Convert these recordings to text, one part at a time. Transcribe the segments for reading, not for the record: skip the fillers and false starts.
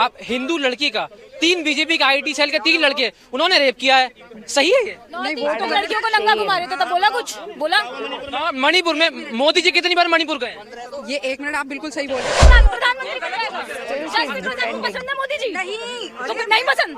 आप हिंदू लड़की का 3 बीजेपी का आईटी सेल के 3 लड़के उन्होंने रेप किया है, सही है ये? नहीं, वो तो लड़कियों को नंगा घुमा रहे थे, तब बोला कुछ बोला? मणिपुर में मोदी जी कितनी बार मणिपुर गए? ये 1 मिनट, आप बिल्कुल सही बोल रहे प्रधानमंत्री पसंद है मोदी जी? नहीं तो फिर नहीं पसंद।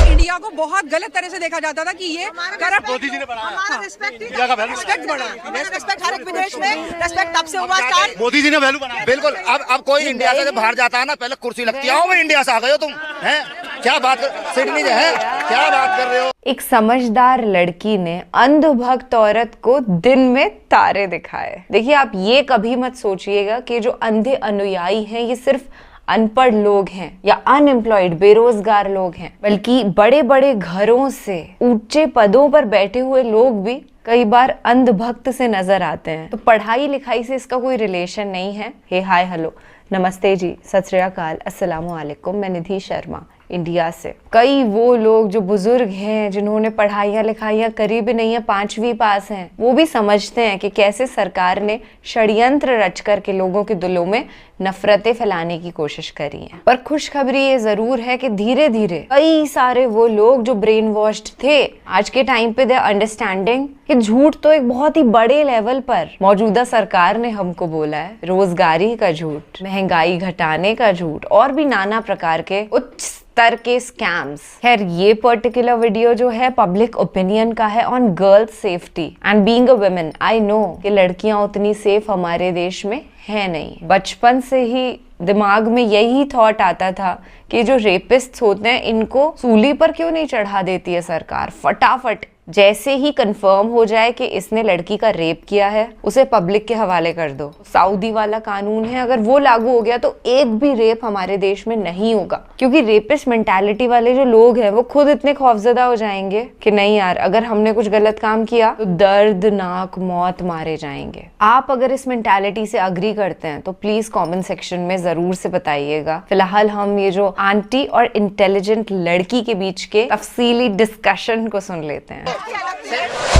इंडिया को बहुत गलत तरह से देखा जाता था कि ये करप्ट। मोदी जी ने बढ़ाया, रिस्पेक्ट बढ़ा, रेस्पेक्ट हर एक विदेश में रेस्पेक्ट तब से हुआ स्टार्ट। मोदी जी ने वैल्यू बनाया। बिल्कुल। अब कोई इंडिया से जब बाहर जाता है ना, पहले कुर्सी लगती है, वो इंडिया से आ गए हो तुम, हैं? क्या बात कर, सिडनी से है, क्या बात कर रहे हो? एक समझदार लड़की ने अंधभक्त औरत को दिन में तारे दिखाए। देखिए, आप ये कभी मत सोचिएगा कि जो अंधे अनुयायी हैं ये सिर्फ अनपढ़ लोग हैं या अनएम्प्लॉयड बेरोजगार लोग हैं, बल्कि बड़े बड़े घरों से ऊंचे पदों पर बैठे हुए लोग भी कई बार अंधभक्त से नजर आते हैं। तो पढ़ाई लिखाई से इसका कोई रिलेशन नहीं है। हे हाय हेलो नमस्ते जी, सत श्री अकाल, अस्सलामु अलैकुम। मैं निधि शर्मा इंडिया से। कई वो लोग जो बुजुर्ग हैं, जिन्होंने पढ़ाइयाँ लिखाइयाँ करी भी नहीं है, 5वीं पास हैं, वो भी समझते हैं कि कैसे सरकार ने षड्यंत्र रच करके लोगों के दिलों में नफरतें फैलाने की कोशिश करी है। पर खुशखबरी ये जरूर है कि धीरे धीरे कई सारे वो लोग जो ब्रेन वॉश्ड थे, आज के टाइम पे दे अंडरस्टैंडिंग कि झूठ तो एक बहुत ही बड़े लेवल पर मौजूदा सरकार ने हमको बोला है। रोजगारी का झूठ, महंगाई घटाने का झूठ और भी नाना प्रकार के उच्च स्तर के स्कैम्स। खैर, ये पर्टिकुलर वीडियो जो है पब्लिक ओपिनियन का है on girls safety and being a women. I know कि लड़कियां उतनी सेफ हमारे देश में है नहीं। बचपन से ही दिमाग में यही थॉट आता था कि जो रेपिस्ट होते हैं इनको सूली पर क्यों नहीं चढ़ा देती है सरकार। फटाफट जैसे ही कंफर्म हो जाए कि इसने लड़की का रेप किया है, उसे पब्लिक के हवाले कर दो। सऊदी वाला कानून है, अगर वो लागू हो गया तो एक भी रेप हमारे देश में नहीं होगा, क्योंकि रेपिस्ट मेंटालिटी वाले जो लोग हैं वो खुद इतने खौफजदा हो जाएंगे कि नहीं यार, अगर हमने कुछ गलत काम किया तो दर्दनाक मौत मारे जाएंगे। आप अगर इस मेंटालिटी से अग्री करते हैं तो प्लीज कॉमेंट सेक्शन में जरूर से बताइएगा। फिलहाल हम ये जो आंटी और इंटेलिजेंट लड़की के बीच के तफसीली डिस्कशन को सुन लेते हैं।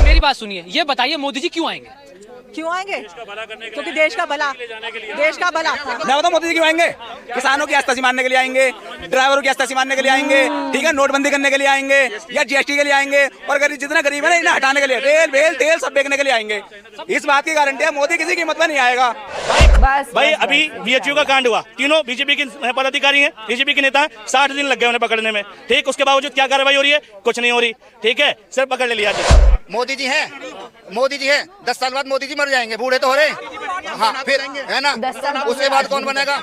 मेरी बात सुनिए, ये बताइए मोदी जी क्यों आएंगे? क्यों आएंगे? क्योंकि देश का भला, देश का भला। मैं बताऊं मोदी जी क्यों आएंगे? किसानों की आस्था मारने के लिए आएंगे, ड्राइवरों की आस्था मारने के लिए आएंगे, ठीक है, नोटबंदी करने के लिए आएंगे या जीएसटी के लिए आएंगे, और गरीब जितना गरीब है ना इन्हें हटाने के लिए, रेल वेल तेल सब बेचने के लिए आएंगे। इस बात की गारंटी है, मोदी किसी कीमत में नहीं आएगा। भाई अभी बीएचयू का कांड हुआ, तीनों बीजेपी के पदाधिकारी हैं, बीजेपी के नेता हैं, 60 दिन लग गए उन्हें पकड़ने में, ठीक। उसके बावजूद क्या कार्रवाई हो रही है? कुछ नहीं हो रही, ठीक है, सिर्फ पकड़ ले लिया। मोदी जी हैं, मोदी जी हैं, 10 साल बाद मोदी जी मर जाएंगे, बूढ़े तो हो रहे। हाँ, फिर है ना, उसके बाद कौन बनेगा?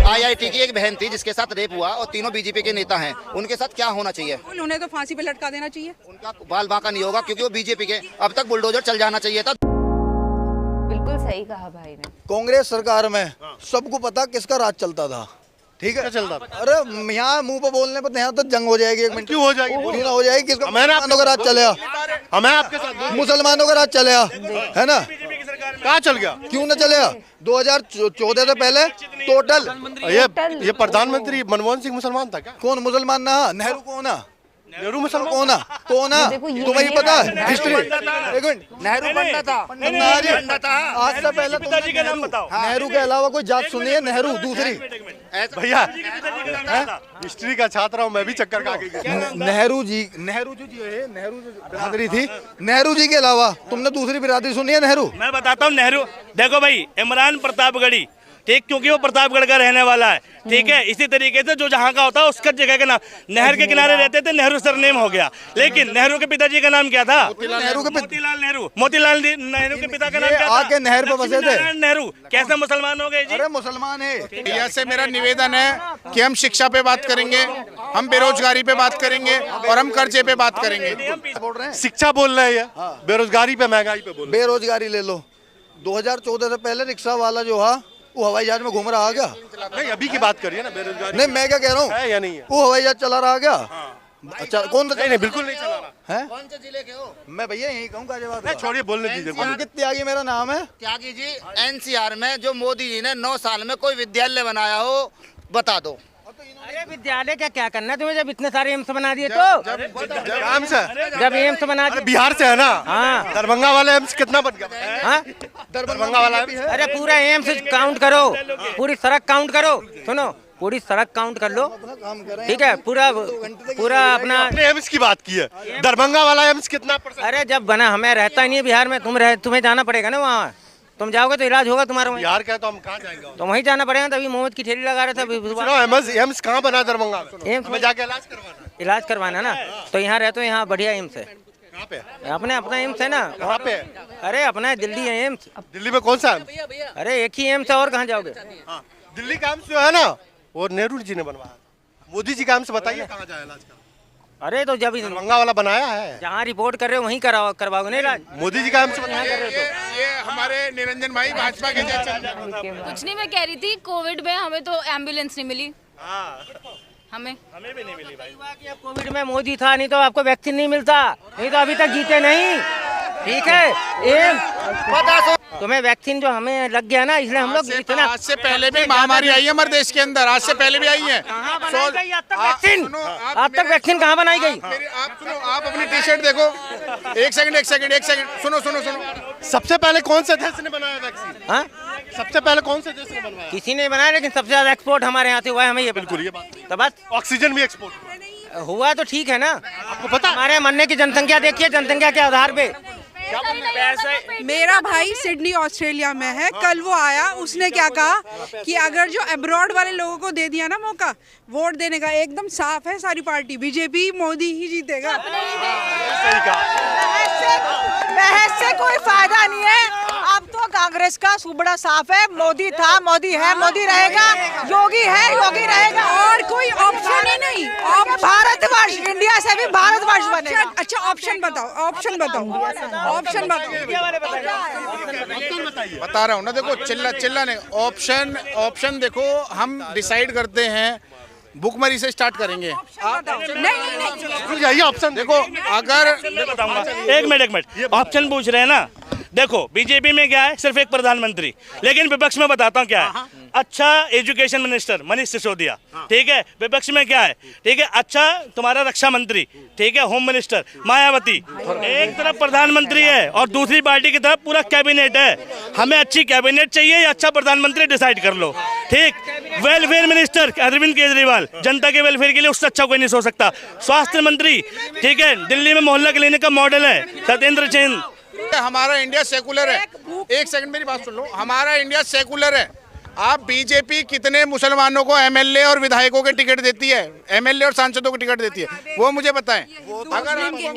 IIT की एक बहन थी जिसके साथ रेप हुआ और तीनों बीजेपी के नेता हैं, उनके साथ क्या होना चाहिए? उन्हें तो फांसी पे लटका देना चाहिए। उनका बाल बांका नहीं होगा क्योंकि वो बीजेपी के। अब तक बुलडोजर चल जाना चाहिए था। बिल्कुल सही कहा भाई ने। कांग्रेस सरकार में सबको पता किसका राज चलता था, ठीक है, चलता था। अरे यहाँ मुंह पे बोलने पर यहाँ तो जंग हो जाएगी। 1 मिनट क्यों हो जाएगी? हो जाएगी, किसका मुसलमानों का राज चलेगा? हमें आपके साथ मुसलमानों का राज चलेगा, है ना? कहाँ चल गया? क्यों ना चलेगा? 2014 से पहले टोटल ये प्रधानमंत्री मनमोहन सिंह मुसलमान था क्या? कौन मुसलमान ना? नेहरू कौन है? नेहरू मुसलमान कौन है? तुम्हें ही पता है हिस्ट्री? एक मिनट, नेहरू बनता था, आज से पहले पिताजी का नाम बताओ। नेहरू के अलावा कोई जात सुनी है? नेहरू दूसरी भैया, हिस्ट्री का छात्र हूँ मैं भी, चक्कर खा के। नेहरू जी है, नेहरू बिरादरी थी। नेहरू जी के अलावा तुमने दूसरी बिरादरी सुनी है? नेहरू मैं बताता हूँ। नेहरू देखो भाई, इमरान प्रतापगढ़ी, ठीक, क्योंकि वो प्रतापगढ़ का रहने वाला है, ठीक है। इसी तरीके से जो जहाँ का होता है उसका जगह का नाम, नहर के किनारे रहते थे, नेहरू सरनेम हो गया। लेकिन नेहरू के पिताजी का नाम क्या था? मोतीलाल नेहरू के पिता का नाम क्या था? आके नहर पे बसे थे नेहरू। कैसे मुसलमान हो गए जी? अरे मुसलमान है। ऐसे मेरा निवेदन है कि हम शिक्षा पे बात करेंगे, हम बेरोजगारी पे बात करेंगे और हम कर्जे पे बात करेंगे। शिक्षा बोल रहे हैं, बेरोजगारी पे, महंगाई पे बोल। बेरोजगारी ले लो, 2014 से पहले रिक्शा वाला जो है वो हवाई जहाज में घूम रहा क्या? नहीं, अभी की बात करिए ना, बेरोजगारी। नहीं, मैं क्या कह रहा हूँ, है या नहीं है? वो हवाई जहाज चला रहा क्या? अच्छा, कौन? नहीं, बिल्कुल नहीं चला रहा है। कौन से जिले के हो? मैं भैया यही कहूँ गाजियाबाद। छोड़िए, बोलने दीजिए। अंकित त्यागी मेरा नाम है। त्यागी जी, NCR में जो मोदी जी ने 9 साल में कोई विद्यालय बनाया हो बता दो। अरे विद्यालय क्या करना है तुम्हें, जब इतने सारे एम्स बना दिए तो? जब एम्स बना दिए, बिहार से है ना? हाँ। दरभंगा वाला एम्स कितना बन गया? हाँ, दरभंगा वाला एम्स। अरे पूरा एम्स काउंट करो, पूरी सड़क काउंट करो। सुनो, पूरी सड़क काउंट कर लो, ठीक है, पूरा पूरा अपना। आपने एम्स की बात की है, दरभंगा वाला एम्स कितना %? अरे जब बना, हमें रहता ही नहीं है बिहार में, तुम्हें जाना पड़ेगा ना वहाँ, तुम जाओगे तो इलाज होगा तुम्हारा वहीं। बिहार का तो हम कहाँ जाएंगे? तो वहीं जाना पड़ेगा। तभी मोहम्मद की ठेली लगा रहे थे। एम्स कहाँ बना दरभंगा? एम्स में जाके इलाज करवाना ना, तो यहाँ रहते हो, यहाँ बढ़िया एम्स है। कहाँ पे? अपने अपना एम्स है ना। कहाँ पे? अरे अपना दिल्ली है एम्स। दिल्ली में कौन सा? अरे एक ही एम्स है, और कहाँ जाओगे? दिल्ली का एम्स जो है ना, वो नेहरू जी ने बनवाया। मोदी जी का एम्स बताइए कहाँ जाए इलाज का? अरे तो जब दरभंगा वाला बनाया है, जहाँ रिपोर्ट कर रहे हो वहीं करवाओगे ना इलाज। मोदी जी का एम्स बनाया कर रहे ये हमारे निरंजन भाई भाजपा के कुछ नहीं, मैं कह रही थी कोविड में हमें तो एम्बुलेंस नहीं मिली। हमें भी नहीं मिली भाई। कोविड में मोदी था, नहीं तो आपको वैक्सीन नहीं मिलता, नहीं तो अभी तक जीते नहीं, ठीक है। तुम्हें वैक्सीन जो हमें लग गया ना, इसलिए हम लोग इतना। आज से पहले भी महामारी आई है हमारे देश के अंदर, आज से पहले भी आई है। अब तक वैक्सीन कहाँ बनाई गई? आप सुनो, आप अपनी टी शर्ट देखो। एक सेकंड सुनो। सबसे पहले कौन से देश ने बनाया वैक्सीन? हाँ, सबसे पहले कौन से देश ने बनवाया? किसी ने बनाया, लेकिन सबसे ज्यादा एक्सपोर्ट हमारे यहाँ से हुआ है, हमें ये बिल्कुल ये बात। तो बस ऑक्सीजन भी एक्सपोर्ट हुआ तो ठीक है ना। आपको पता? हमारे मरने की जनसंख्या देखिए, जनसंख्या के आधार पे। मेरा भाई सिडनी ऑस्ट्रेलिया में है, कल वो आया, उसने क्या कहा कि अगर जो अब्रॉड वाले लोगों को दे दिया ना मौका वोट देने का, एकदम साफ है सारी पार्टी, बीजेपी मोदी ही जीतेगा। सही कहा। बहस से कोई फायदा नहीं है। अब तो कांग्रेस का सुबड़ा साफ है, मोदी था, मोदी है, मोदी रहेगा, योगी है, योगी रहेगा, और कोई ऑप्शन ही नहीं। भारतवर्ष, इंडिया से भी भारतवर्ष बनेगा। अच्छा ऑप्शन बताओ, ऑप्शन बताओ। बता रहा हूँ ना, देखो चिल्ला नहीं। ऑप्शन देखो, हम डिसाइड करते हैं, भुखमरी से स्टार्ट करेंगे। नहीं यही ऑप्शन देखो, अगर बताऊंगा, एक मिनट ऑप्शन पूछ रहे हैं ना। देखो बीजेपी में क्या है, सिर्फ एक प्रधानमंत्री, लेकिन विपक्ष में बताता हूँ क्या है। अच्छा एजुकेशन मिनिस्टर मनीष सिसोदिया, ठीक है। विपक्ष में क्या है, ठीक है, अच्छा तुम्हारा रक्षा मंत्री, ठीक है, होम मिनिस्टर मायावती। एक तरफ प्रधानमंत्री है और दूसरी पार्टी की तरफ पूरा कैबिनेट है। हमें अच्छी कैबिनेट चाहिए या अच्छा प्रधानमंत्री, डिसाइड कर लो, ठीक। वेलफेयर मिनिस्टर अरविंद केजरीवाल, जनता के वेलफेयर के लिए उससे अच्छा कोई नहीं सोच सकता। स्वास्थ्य मंत्री, ठीक है, दिल्ली में मोहल्ला क्लिनिक का मॉडल है सत्येंद्र जैन। हमारा इंडिया सेकुलर है। एक सेकंड मेरी बात सुन लो, हमारा इंडिया सेकुलर है। आप बीजेपी कितने मुसलमानों को एमएलए और विधायकों के टिकट देती है, एमएलए और सांसदों को टिकट देती है, वो मुझे बताएं। अगर नहीं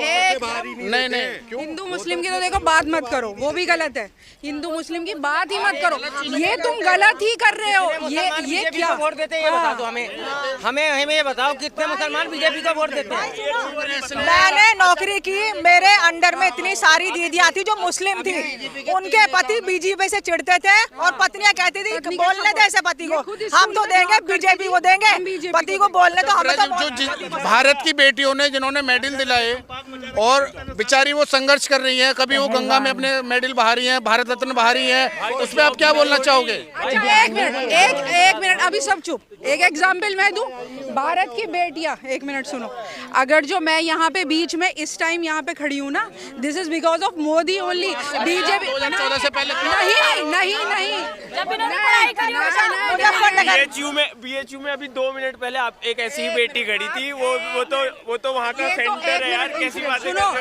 हिंदू मुस्लिम की तो देखो बात मत करो, वो भी गलत है। हिंदू मुस्लिम की बात ही मत करो, ये तुम गलत ही कर रहे हो। ये क्या वोट देते हैं, ये बता दो हमें ये बताओ कितने मुसलमान बीजेपी को वोट देते हैं? मैंने नौकरी की, मेरे अंडर में इतनी सारी दीदियां थी जो मुस्लिम थी, उनके पति बीजेपी से चिढ़ते थे और पत्नियां कहती थी बोलने दे ऐसे पति को, हम तो देंगे, बीजेपी को देंगे, पति को बोलने तो हमें तो। जो भारत की बेटियों ने जिन्होंने मेडल दिलाए और बेचारी वो संघर्ष कर रही है, कभी वो गंगा में अपने मेडल बहा रही हैं, भारत रत्न बहा रही हैं, उसमें आप क्या बोलना चाहोगे? अच्छा एक मिनट अभी सब चुप। एक एग्जाम्पल मैं दूं, भारत की बेटियां, एक मिनट सुनो। अगर जो मैं यहाँ पे बीच में इस टाइम यहाँ पे खड़ी हूँ ना, this is because of Modi only. BJP 2014 से पहले बीएचयू में अभी 2 मिनट पहले आप एक ऐसी ही बेटी खड़ी थी, वो तो वहाँ का सेंटर है यार, कैसी बात है। सुनो,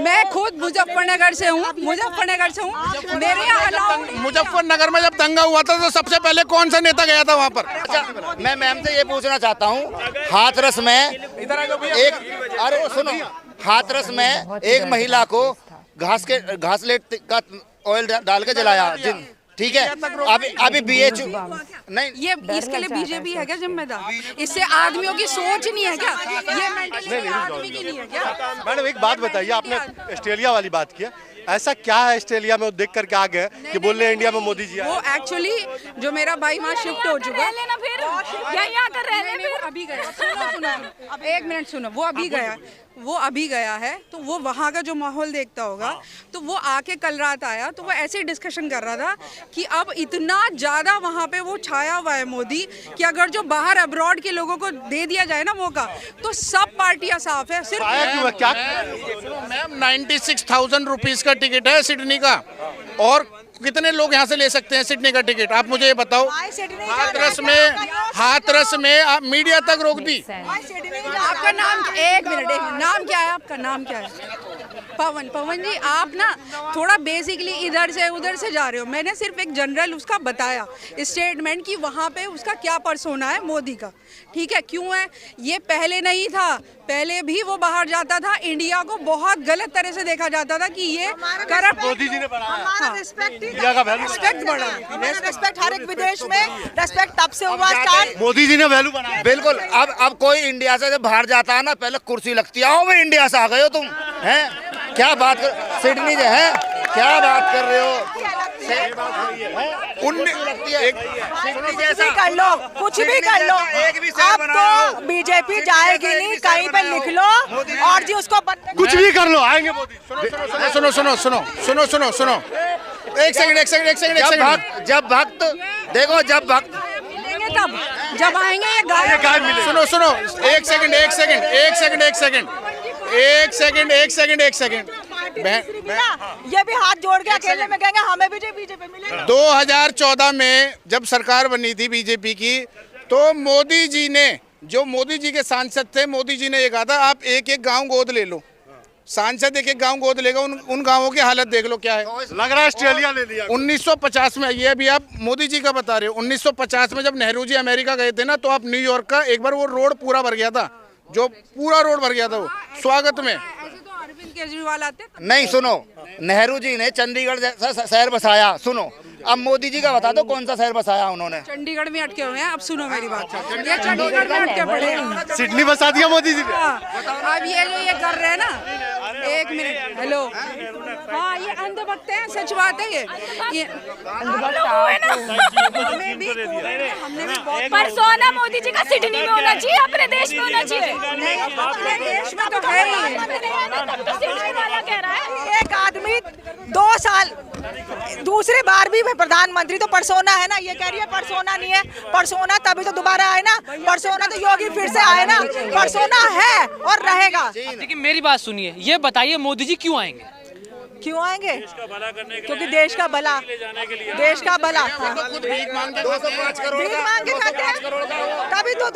मैं खुद मुजफ्फरनगर से हूँ, मेरे यहाँ मुजफ्फरनगर में जब दंगा हुआ था तो सबसे पहले कौन सा नेता गया था वहाँ पर? अच्छा, मैं मैम से ये पूछना चाहता हूँ, हाथरस में एक महिला को घासलेट का ऑयल डाल के जलाया, ठीक है। अभी बीएचयू नहीं, ये इसके लिए बीजेपी है क्या जिम्मेदार? इससे आदमियों की सोच नहीं है क्या? ये मेंटलिटी आदमी की नहीं है क्या? मैडम एक बात बताइए, आपने ऑस्ट्रेलिया वाली बात की, ऐसा क्या है ऑस्ट्रेलिया में वो देख करके आ गए कि बोल रहे इंडिया में मोदी जी आए? वो एक्चुअली जो मेरा भाई वहाँ शिफ्ट हो चुका है, अभी गया। सुनो, एक मिनट सुनो, वो अभी गया है, तो वो वहाँ का जो माहौल देखता होगा, तो वो आके कल रात आया, तो वो ऐसे ही डिस्कशन कर रहा था कि अब इतना ज्यादा वहाँ पे वो छाया हुआ है मोदी, कि अगर जो बाहर अब्रॉड के लोगों को दे दिया जाए ना मौका, तो सब पार्टियां साफ है। सिर्फ मैम 96,000 रुपीज का टिकट है सिडनी का, और कितने लोग यहाँ से ले सकते हैं सिडनी का टिकट? आप मुझे ये बताओ। हाथरस में आप मीडिया तक रोक दी। आपका नाम, एक मिनट, नाम क्या है आपका? नाम क्या है? पवन। पवन जी, आप ना थोड़ा बेसिकली इधर से उधर से जा रहे हो। मैंने सिर्फ एक जनरल उसका बताया स्टेटमेंट कि वहाँ पे उसका क्या पर्सोना है मोदी का, ठीक है? क्यों है ये? पहले नहीं था, पहले भी वो बाहर जाता था, इंडिया को बहुत गलत तरह से देखा जाता था कि ये करप्ट। मोदी जी ने बढ़ाया, रिस्पेक्ट बढ़ा, रेस्पेक्ट हर एक विदेश में रेस्पेक्ट तब से हुआ स्टार्ट। मोदी जी ने वैल्यू बढ़ाया। बिल्कुल। अब कोई इंडिया से जब बाहर जाता है ना, पहले कुर्सी लगती है, आओ भाई इंडिया से आ गए हो तुम, हैं? क्या बात कर, सिडनी जो है, क्या बात कर रहे हो? कर लो, कुछ भी कर लो, अब तो बीजेपी जाएगी नहीं, कहीं पे लिख लो और जी उसको कुछ भी कर लो, आएंगे मोदी। सुनो सुनो सुनो सुनो सुनो सुनो, एक सेकंड। जब भक्त देखो, जब भक्त मिलेंगे तब जब आएंगे ये गाय मिले। सुनो एक सेकंड। ये भी हाथ जोड़ के अकेले में कहेंगे हमें भी बीजेपी मिलेगा। 2014 में जब सरकार बनी थी बीजेपी की, तो मोदी जी ने, जो मोदी जी के सांसद थे, मोदी जी ने ये कहा था आप एक एक गांव गोद ले लो। सांसद एक एक गांव गोद लेगा, उन गांवों की हालत देख लो क्या है। लग रहा है ऑस्ट्रेलिया ले लिया। 1950 में, ये अभी आप मोदी जी का बता रहे हो, 1950 में जब नेहरू जी अमेरिका गए थे ना, तो आप न्यूयॉर्क का एक बार वो रोड पूरा भर गया था, जो पूरा रोड भर गया था वो स्वागत में। अरविंद केजरीवाल आते नहीं, सुनो, नेहरू जी ने चंडीगढ़ जैसा शहर बसाया। सुनो, अब मोदी जी का बता दो कौन सा शहर बसाया उन्होंने? चंडीगढ़ में अटके हुए हैं। अब सुनो मेरी बात, ये चंडीगढ़ में अटके पड़े हैं। सिडनी बसा दिया मोदी जी ने। अब ये जो ये कर रहे हैं ना, एक मिनट, हेलो, हाँ ये अंधभक्त हैं, सच बात है। ये परसोना मोदी जी का सिडनी में होना चाहिए, अपने देश में होना चाहिए। अपने देश में तो है ही। सिडनी वाला कह रहा है एक आदमी 2 साल दूसरी बार भी प्रधानमंत्री, तो परसोना है ना, ये कह रही है परसोना नहीं है। परसोना तभी तो दोबारा आए ना, परसोना तो योगी फिर से आए ना, परसोना है और रहेगा। लेकिन मेरी बात सुनिए, ये बताइए मोदी जी क्यों आएंगे? क्यों आएंगे? क्योंकि देश का भला, देश का भला। भीख मांग के खाते हैं, तभी तो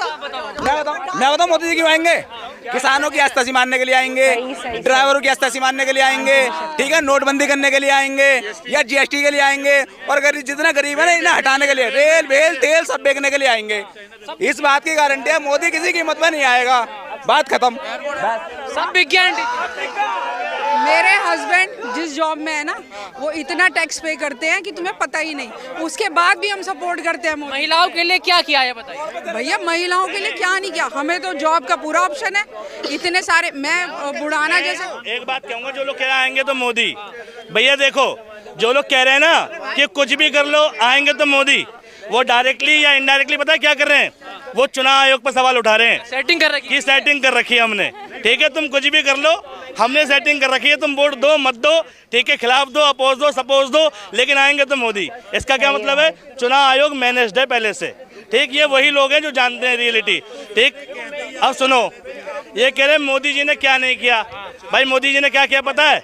मैं बताऊं मोदी जी क्यों आएंगे? किसानों की आस्था मानने के लिए आएंगे, ड्राइवरों की आस्था मानने के लिए आएंगे, ठीक है, नोटबंदी करने के लिए आएंगे, या जीएसटी के लिए आएंगे, और जितना गरीब है ना इन्हें हटाने के लिए, रेल बेल तेल सब बेचने के लिए आएंगे। इस बात की गारंटी है, मोदी किसी कीमत में नहीं आएगा, बात खत्म। सब विज्ञान। मेरे हस्बैंड जिस जॉब में है ना, वो इतना टैक्स पे करते हैं कि तुम्हें पता ही नहीं, उसके बाद भी हम सपोर्ट करते हैं। महिलाओं के लिए क्या किया है बताइए? भैया महिलाओं के लिए क्या नहीं किया, हमें तो जॉब का पूरा ऑप्शन है, इतने सारे। मैं बुढ़ाना जैसे एक बात कहूँगा, जो लोग कह आएंगे तो मोदी, भैया देखो, जो लोग कह रहे हैं ना कि कुछ भी कर लो आएंगे तो मोदी, वो डायरेक्टली या इनडायरेक्टली पता है क्या कर रहे हैं? वो चुनाव आयोग पर सवाल उठा रहे हैं। सेटिंग कर रखी है, सेटिंग कर रखी है हमने, ठीक है? तुम कुछ भी कर लो, हमने सेटिंग कर रखी है, तुम वोट दो मत दो, ठीक है, खिलाफ दो, अपोज दो, सपोज दो, लेकिन आएंगे तो मोदी। इसका क्या मतलब है? चुनाव आयोग मैनेज्ड है पहले से, ठीक? ये वही लोग हैं जो जानते हैं रियलिटी, ठीक? अब सुनो, ये कह रहे मोदी जी ने क्या नहीं किया। भाई मोदी जी ने क्या किया पता है?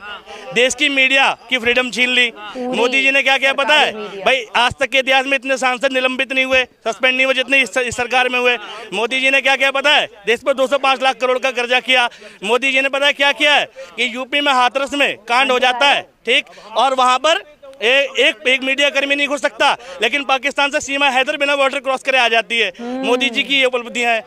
देश की मीडिया की फ्रीडम छीन ली। मोदी जी ने क्या किया पता है? भाई आज तक के इतिहास में इतने सांसद निलंबित नहीं हुए, सस्पेंड नहीं हुए जितने इस सरकार में हुए। मोदी जी ने क्या किया पता है? देश पर 205 लाख करोड़ का कर्जा किया। मोदी जी ने पता है क्या किया है? कि यूपी में हाथरस में कांड हो जाता है, ठीक, और वहां पर एक मीडिया कर्मी नहीं घुस सकता, लेकिन पाकिस्तान से सीमा हैदर बिना बॉर्डर क्रॉस करे आ जाती है। मोदी जी की ये उपलब्धियां हैं।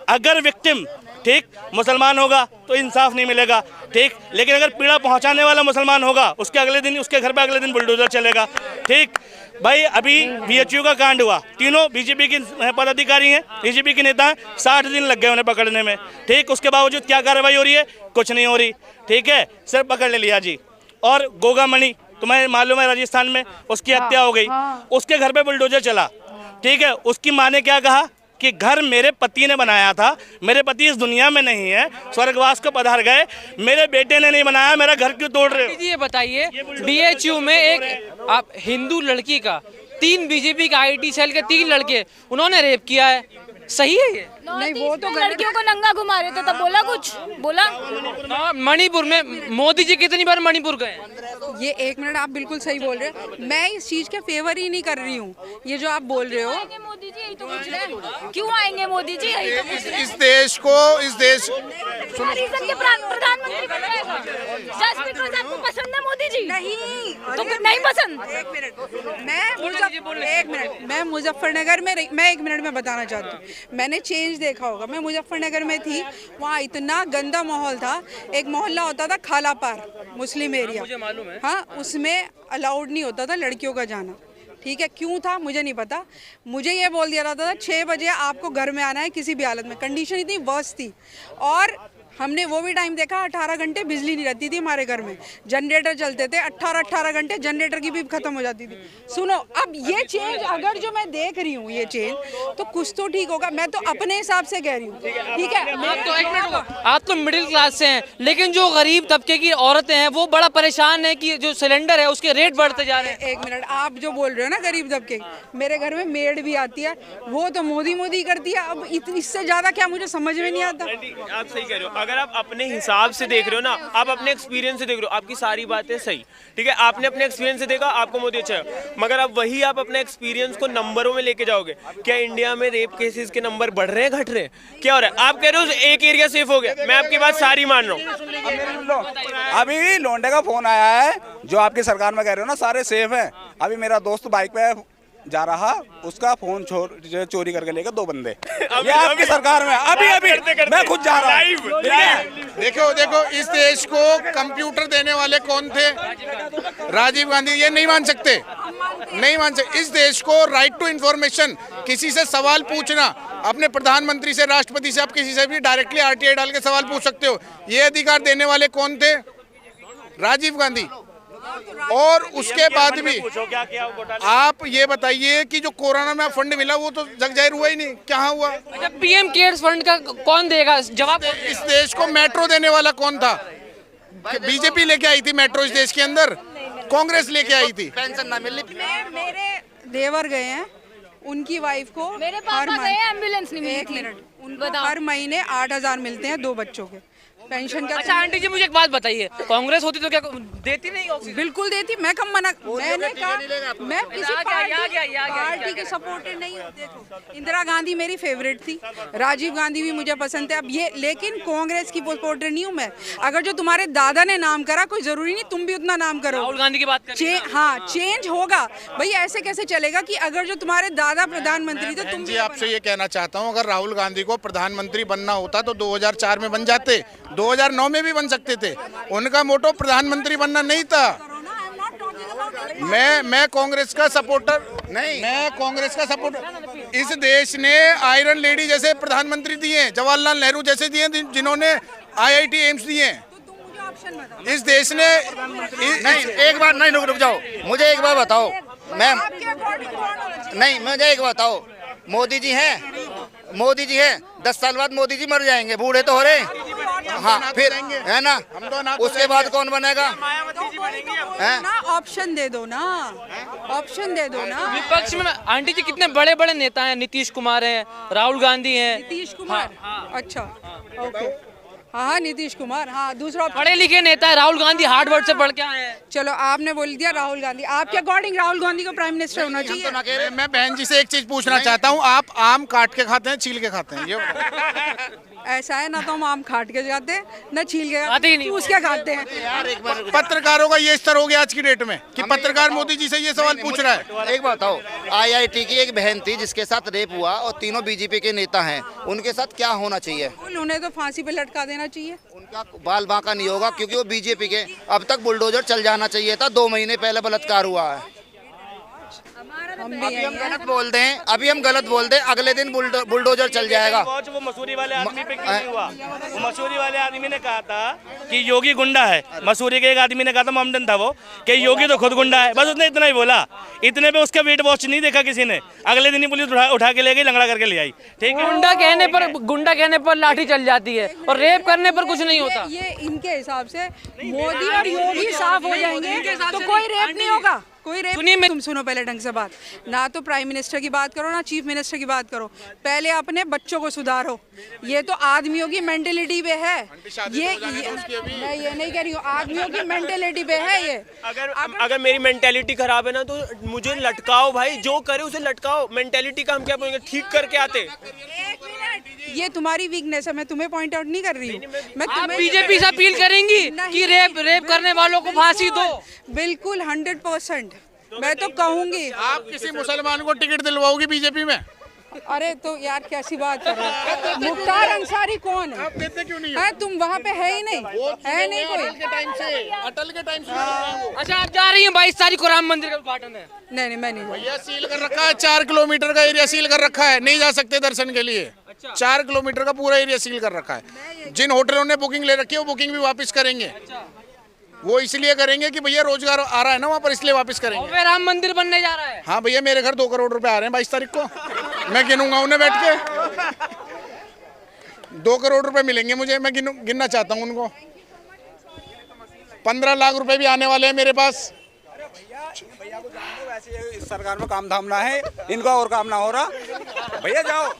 अगर विक्टिम, ठीक, मुसलमान होगा तो इंसाफ नहीं मिलेगा, ठीक, लेकिन अगर पीड़ा पहुंचाने वाला मुसलमान होगा, उसके अगले दिन उसके घर पे अगले दिन बुलडोजर चलेगा, ठीक। भाई अभी बीएचयू का कांड हुआ, तीनों बीजेपी के पदाधिकारी हैं, बीजेपी के नेता हैं, 60 दिन लग गए उन्हें पकड़ने में, ठीक। उसके बावजूद क्या कार्रवाई हो रही है? कुछ नहीं हो रही, ठीक है, सिर्फ पकड़ ले लिया जी। और गोगा मणि तुम्हें मालूम है राजस्थान में उसकी हत्या हो गई, उसके घर पे बुलडोजर चला, ठीक है। उसकी माँ ने क्या कहा कि घर मेरे पति ने बनाया था, मेरे पति इस दुनिया में नहीं है, स्वर्गवास को पधार गए, मेरे बेटे ने नहीं बनाया, मेरा घर क्यों तोड़ रहे हो? ये बताइए, बीएचयू में एक आप हिंदू लड़की का 3 बीजेपी के आईटी सेल के 3 लड़के उन्होंने रेप किया है, सही है ये? नहीं, वो तो लड़कियों को नंगा घुमा रहे थे, तब बोला कुछ बोला? मणिपुर में मोदी जी कितनी बार मणिपुर गए? ये एक मिनट, आप बिल्कुल सही बोल रहे हैं। मैं इस चीज के फेवर ही नहीं कर रही हूँ। ये जो आप बोल रहे हो, मोदी जी यही तो पूछ रहे हैं, क्यों आएंगे मोदी जी, यही तो पूछ रहे हैं। इस देश को, इस देश रीजन के प्रधानमंत्री बन जाएगा जस्ट बिकॉज़ आपको पसंद है मोदी जी। नहीं तो फिर नहीं पसंद। एक मिनट, मैं मुजफ्फरनगर में मैं 1 मिनट में बताना चाहती हूँ। मैंने चेंज देखा होगा। मैं मुजफ्फरनगर में थी, वहाँ इतना गंदा माहौल था। एक मोहल्ला होता था खालापार, मुस्लिम एरिया, मुझे मालूम है। हाँ, उसमें अलाउड नहीं होता था लड़कियों का जाना। ठीक है, क्यों था मुझे नहीं पता। मुझे ये बोल दिया जाता था 6 बजे आपको घर में आना है किसी भी हालत में। कंडीशन इतनी वर्स्ट थी। और हमने वो भी टाइम देखा 18 घंटे बिजली नहीं रहती थी हमारे घर में। जनरेटर चलते थे 18 घंटे, जनरेटर की भी खत्म हो जाती थी। सुनो, अब ये चेंज अगर जो मैं देख रही हूँ ये चेंज, तो कुछ तो ठीक होगा। मैं तो अपने हिसाब से कह रही हूँ। ठीक है, आप तो मिडिल क्लास से हैं, लेकिन जो गरीब तबके की औरतें हैं वो बड़ा परेशान है कि जो सिलेंडर है उसके रेट बढ़ते जा रहे हैं। 1 मिनट, आप जो बोल रहे हो ना गरीब तबके, मेरे घर में मेड भी आती है, वो तो मोदी करती है। अब इससे ज्यादा क्या मुझे समझ में नहीं आता। आप सही कह रहे हो। अगर आप अपने हिसाब से देख रहे हो ना, आप अपने एक्सपीरियंस से देख रहे हो, आपकी सारी बातें सही, ठीक है, आपने अपने एक्सपीरियंस से देखा, आपको मोदी अच्छा है। मगर अब वही आप अपने एक्सपीरियंस को नंबरों में लेके जाओगे, क्या इंडिया में रेप केसेस के नंबर बढ़ रहे हैं, घट रहे हैं, क्या हो रहा है? आप कह रहे हो एक एरिया सेफ हो गया, मैं आपकी बात सारी मान रहा हूँ। अभी लोंडे का फोन आया है, जो आपकी सरकार में कह रहे हो ना सारे सेफ हैं। अभी मेरा दोस्त बाइक पे जा रहा, उसका फोन चोरी करके लेकर 2 बंदे। ये आपकी सरकार में अभी मैं खुद जा रहा हूँ। देखो इस देश को कंप्यूटर देने वाले कौन थे? राजीव गांधी। ये नहीं मान सकते। इस देश को राइट टू इंफॉर्मेशन, किसी से सवाल पूछना, अपने प्रधानमंत्री से, राष्ट्रपति से, आप किसी से भी डायरेक्टली RTI डाल के सवाल पूछ सकते हो। ये अधिकार देने वाले कौन थे? राजीव गांधी। और उसके बाद भी आप ये बताइए कि जो कोरोना में फंड मिला वो तो जग जाहिर हुआ ही नहीं, क्या हुआ? अच्छा, PM केयर्स फंड का कौन देगा जवाब? इस देश को मेट्रो देने वाला कौन था? बीजेपी लेके आई थी मेट्रो इस देश के अंदर, कांग्रेस लेके आई थी। पेंशन ना मिली। मेरे देवर गए हैं, उनकी वाइफ को मेरे पापा गए, एम्बुलेंस नहीं मिली थी। उनको हर महीने 8,000 मिलते हैं 2 बच्चों के पेंशन का। अच्छा आंटी जी, मुझे एक बात बताइए, कांग्रेस होती तो क्या देती नहीं? बिल्कुल देती। मैं कब मना, मैंने कहा मैं किसी पार्टी के सपोर्टेड नहीं हूँ। देखो, इंदिरा गांधी मेरी फेवरेट थी, राजीव गांधी भी मुझे पसंद है। अब ये, लेकिन कांग्रेस की सपोर्टेड नहीं हूँ मैं। अगर जो तुम्हारे दादा ने नाम करा, कोई जरूरी नहीं तुम भी उतना नाम करो। राहुल गांधी की बात हाँ, चेंज होगा भाई। ऐसे कैसे चलेगा कि अगर जो तुम्हारे दादा प्रधानमंत्री थे, तुम जी आपसे ये कहना चाहता हूँ, अगर राहुल गांधी को प्रधानमंत्री बनना होता तो 2004 में बन जाते, 2009 में भी बन सकते थे। उनका मोटो प्रधानमंत्री बनना नहीं था। मैं कांग्रेस का सपोर्टर नहीं, मैं कांग्रेस का सपोर्टर। इस देश ने आयरन लेडी जैसे प्रधानमंत्री दिए, जवाहरलाल नेहरू जैसे दिए, जिन्होंने IIT एम्स दिए। इस देश ने नहीं, एक बार नहीं, रुक जाओ, मुझे एक बार बताओ मैम। नहीं, मुझे एक बताओ, मोदी जी हैं 10 साल बाद मोदी जी मर जाएंगे, बूढ़े तो हो रहे। हाँ, फिर है ना, उसके बाद कौन बनेगा? ऑप्शन दे दो ना, ऑप्शन दे दो ना। विपक्ष में आंटी जी कितने बड़े बड़े नेता हैं, नीतीश कुमार हैं, राहुल गांधी हैं। नीतीश कुमार, अच्छा, ओके, हाँ नीतीश कुमार, हाँ। दूसरा पढ़े लिखे नेता है, राहुल गांधी हार्वर्ड से पढ़ के आए हैं। चलो, आपने बोल दिया राहुल गांधी। आपके अकॉर्डिंग राहुल गांधी को प्राइम मिनिस्टर होना चाहिए। मैं बहन जी से एक चीज पूछना चाहता हूँ, आप आम काट के खाते हैं, छील के खाते हैं? ये ऐसा है ना, तो हम आम खाट के जाते हैं ना छील के, चूस के खाते हैं। पत्रकारों का ये स्तर हो गया आज की डेट में कि पत्रकार मोदी जी से ये सवाल पूछ रहा है। एक बात बताओ, IIT की एक बहन थी जिसके साथ रेप हुआ और तीनों BJP के नेता हैं, उनके साथ क्या होना चाहिए? उन्हें तो फांसी पे लटका देना चाहिए। उनका बाल बांका नहीं होगा क्योंकि वो BJP के। अब तक बुलडोजर चल जाना चाहिए था, 2 महीने पहले बलात्कार हुआ है। अभी हम गलत बोल दें, अगले दिन बुलडोजर चल जाएगा। वो मसूरी वाले आदमी पे क्यों नहीं हुआ? वो मसूरी वाले आदमी ने कहा था कि योगी गुंडा है। मसूरी के एक आदमी ने कहा था, मोमडन था वो, कि योगी तो खुद गुंडा है। बस उसने इतना ही बोला। इतने पे उसका वेट वॉच नहीं देखा किसी ने। अगले दिन ही पुलिस उठा के ले गई, लंगड़ा करके ले आई। ठीक है, गुंडा कहने पर लाठी चल जाती है और रेप करने पर कुछ नहीं होता। ये इनके हिसाब से मोदी और योगी साफ हो जाएंगे तो कोई रेप नहीं होगा, कोई रेप सुनिए, तुम सुनो पहले ढंग से बात। ना तो प्राइम मिनिस्टर की बात करो, ना चीफ मिनिस्टर की बात करो, पहले अपने बच्चों को सुधारो। ये तो आदमियों की मेंटेलिटी पे है, ये मैं ये नहीं कह रही हूँ, आदमियों की मेंटेलिटी पे है ये। अगर मेरी मेंटेलिटी खराब है ना तो मुझे लटकाओ भाई, जो करे उसे लटकाओ। मेंटेलिटी का हम क्या बोलेंगे, ठीक करके आते। ये तुम्हारी वीकनेस है, मैं तुम्हें पॉइंट आउट नहीं कर रही हूँ। मैं आप बीजेपी से अपील करेंगी कि रेप करने वालों को फांसी दो? बिल्कुल 100%। मैं तो कहूंगी। आप किसी मुसलमान को टिकट दिलवाओगी बीजेपी में? अरे तो यार कैसी बात कर रहे हो? मुख्तार अंसारी कौन है? आप देते क्यों नहीं है? तुम वहाँ पे है ही नहीं, है नहीं कोई। अटल के टाइम से अच्छा, आप जा रही हैं 22 तारीख को राम मंदिर का उद्घाटन है? नहीं मैं नहीं। भैया सील कर रखा है, 4 किलोमीटर का एरिया सील कर रखा है, नहीं जा सकते दर्शन के लिए। 4 किलोमीटर का पूरा एरिया सील कर रखा है। जिन होटलों ने बुकिंग ले रखी है वो बुकिंग भी वापस करेंगे। वो इसलिए करेंगे कि भैया रोजगार आ रहा है ना वहाँ पर, इसलिए वापस करेंगे। राम मंदिर बनने जा रहा है। हाँ भैया, मेरे घर 2 करोड़ रुपए आ रहे हैं 22 तारीख को, मैं गिनूंगा उन्हें बैठ के। 2 करोड़ रुपए मिलेंगे मुझे, मैं गिनना चाहता हूँ उनको। 15 लाख रुपए भी आने वाले हैं मेरे पास। वैसे सरकार में काम धाम ना है, इनका और काम ना हो रहा, भैया जाओ।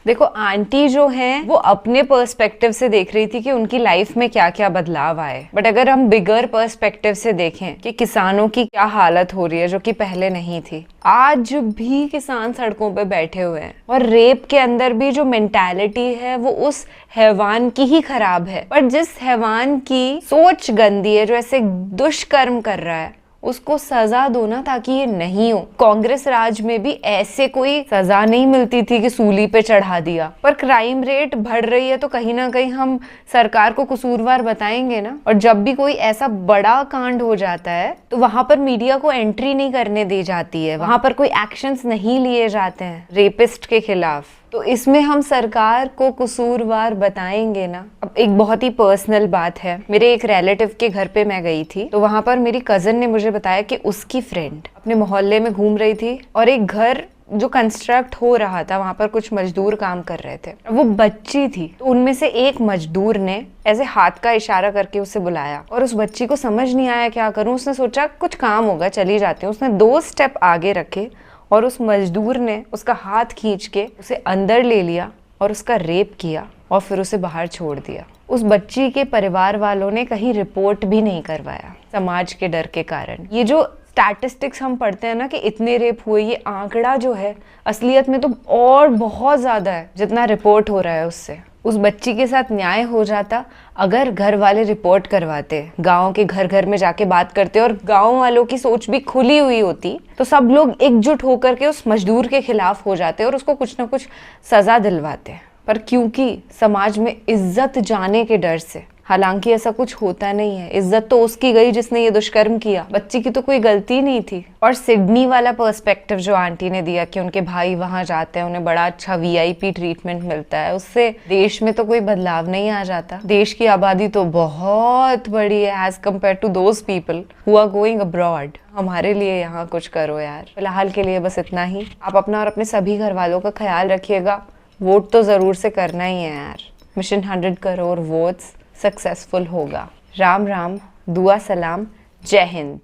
देखो, आंटी जो हैं वो अपने पर्सपेक्टिव से देख रही थी कि उनकी लाइफ में क्या क्या बदलाव आए, बट अगर हम बिगर पर्सपेक्टिव से देखें कि किसानों की क्या हालत हो रही है जो कि पहले नहीं थी। आज भी किसान सड़कों पे बैठे हुए हैं और रेप के अंदर भी जो मेंटालिटी है वो उस हैवान की ही खराब है। पर जिस हैवान की सोच गंदी है, जो ऐसे दुष्कर्म कर रहा है, उसको सजा दो ना, ताकि ये नहीं हो। कांग्रेस राज में भी ऐसे कोई सजा नहीं मिलती थी कि सूली पे चढ़ा दिया, पर क्राइम रेट बढ़ रही है तो कहीं ना कहीं हम सरकार को कसूरवार बताएंगे ना। और जब भी कोई ऐसा बड़ा कांड हो जाता है तो वहां पर मीडिया को एंट्री नहीं करने दी जाती है, वहां पर कोई एक्शंस नहीं लिए जाते हैं रेपिस्ट के खिलाफ। तो इसमें हम सरकार को कसूरवार बताएंगे ना। अब एक बहुत ही पर्सनल बात है, मेरे एक रिलेटिव के घर पे मैं गई थी, तो वहां पर मेरी कजन ने मुझे बताया कि उसकी फ्रेंड अपने मोहल्ले में घूम रही थी और एक घर जो कंस्ट्रक्ट हो रहा था, वहां पर कुछ मजदूर काम कर रहे थे। वो बच्ची थी, तो उनमें से एक मजदूर ने ऐसे हाथ का इशारा करके उसे बुलाया और उस बच्ची को समझ नहीं आया क्या करूं। उसने सोचा कुछ काम होगा, चली जाती हूँ। उसने 2 स्टेप आगे रखे और उस मजदूर ने उसका हाथ खींच के उसे अंदर ले लिया और उसका रेप किया और फिर उसे बाहर छोड़ दिया। उस बच्ची के परिवार वालों ने कहीं रिपोर्ट भी नहीं करवाया, समाज के डर के कारण। ये जो स्टैटिस्टिक्स हम पढ़ते हैं ना कि इतने रेप हुए, ये आंकड़ा जो है असलियत में तो और बहुत ज़्यादा है जितना रिपोर्ट हो रहा है उससे। उस बच्ची के साथ न्याय हो जाता अगर घर वाले रिपोर्ट करवाते, गांव के घर घर में जाके बात करते और गांव वालों की सोच भी खुली हुई होती, तो सब लोग एकजुट होकर के उस मजदूर के खिलाफ हो जाते और उसको कुछ ना कुछ सजा दिलवाते। पर क्योंकि समाज में इज्जत जाने के डर से, हालांकि ऐसा कुछ होता नहीं है, इज्जत तो उसकी गई जिसने ये दुष्कर्म किया, बच्ची की तो कोई गलती नहीं थी। और सिडनी वाला पर्सपेक्टिव जो आंटी ने दिया कि उनके भाई वहां जाते हैं, उन्हें बड़ा अच्छा VIP ट्रीटमेंट मिलता है, उससे देश में तो कोई बदलाव नहीं आ जाता। देश की आबादी तो बहुत बड़ी है as compared to those people who are going abroad. हमारे लिए यहाँ कुछ करो यार। फिलहाल के लिए बस इतना ही। आप अपना और अपने सभी घर वालों का ख्याल रखिएगा। वोट तो जरूर से करना ही है यार। मिशन 100 करोड़ वोट्स सक्सेसफुल होगा। राम राम, दुआ सलाम, जय हिंद।